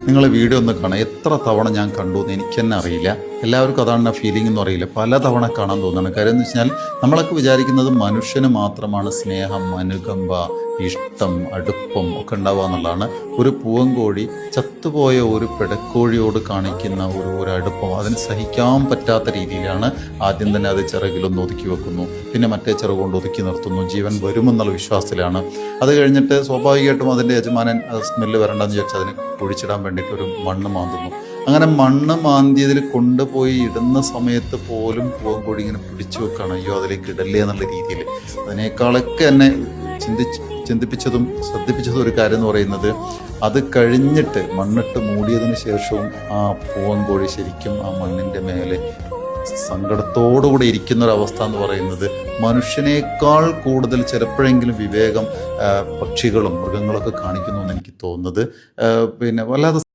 നിങ്ങളെ വീഡിയോ ഒന്ന് കാണാം. എത്ര തവണ ഞാൻ കണ്ടു എന്ന് എനിക്ക് തന്നെ അറിയില്ല. എല്ലാവർക്കും അതാണ് ആ ഫീലിംഗ് എന്ന് അറിയില്ല. പല തവണ കാണാൻ തോന്നുന്നു. കാര്യം എന്ന് വെച്ചാൽ നമ്മളൊക്കെ വിചാരിക്കുന്നത് മനുഷ്യന് മാത്രമാണ് സ്നേഹം, അനുകമ്പ, ഇഷ്ടം, അടുപ്പം ഒക്കെ ഉണ്ടാവുക എന്നുള്ളതാണ്. ഒരു പൂവൻകോഴി ചത്തുപോയ ഒരു പിടക്കോഴിയോട് കാണിക്കുന്ന ഒരു അടുപ്പം അതിന് സഹിക്കാൻ പറ്റാത്ത രീതിയിലാണ്. ആദ്യം തന്നെ അത് ചിറകിലൊന്ന് ഒതുക്കി വെക്കുന്നു, പിന്നെ മറ്റേ ചിറക് കൊണ്ട് ഒതുക്കി നിർത്തുന്നു. ജീവൻ വരുമെന്നുള്ള വിശ്വാസത്തിലാണ്. അത് കഴിഞ്ഞിട്ട് സ്വാഭാവികമായിട്ടും അതിൻ്റെ യജമാനൻ സ്മെല്ല് വരണ്ടെന്ന് ചോദിച്ചാൽ അതിന് കുഴിച്ചിടാൻ വേണ്ടിയിട്ട് ഒരു മണ്ണ് മാന്തുന്നു. അങ്ങനെ മണ്ണ് മാന്തിയതിൽ കൊണ്ടുപോയി ഇടുന്ന സമയത്ത് പോലും പൂവൻകോഴി ഇങ്ങനെ പിടിച്ചു വെക്കുകയാണ്. അയ്യോ അതിലേക്ക് ഇടല്ലേ എന്നുള്ള രീതിയിൽ. അതിനേക്കാളൊക്കെ എന്നെ ചിന്തിപ്പിച്ചതും ശ്രദ്ധിപ്പിച്ചതും ഒരു കാര്യം എന്ന് പറയുന്നത്, അത് കഴിഞ്ഞിട്ട് മണ്ണിട്ട് മൂടിയതിന് ശേഷവും ആ പൂവൻകോഴി ശരിക്കും ആ മണ്ണിൻ്റെ മേലെ സങ്കടത്തോടുകൂടി ഇരിക്കുന്നൊരവസ്ഥ എന്ന് പറയുന്നത് മനുഷ്യനേക്കാൾ കൂടുതൽ ചിലപ്പോഴെങ്കിലും വിവേകം പക്ഷികളും മൃഗങ്ങളൊക്കെ കാണിക്കുന്നു എന്ന് എനിക്ക് തോന്നുന്നത്. പിന്നെ വല്ലാതെ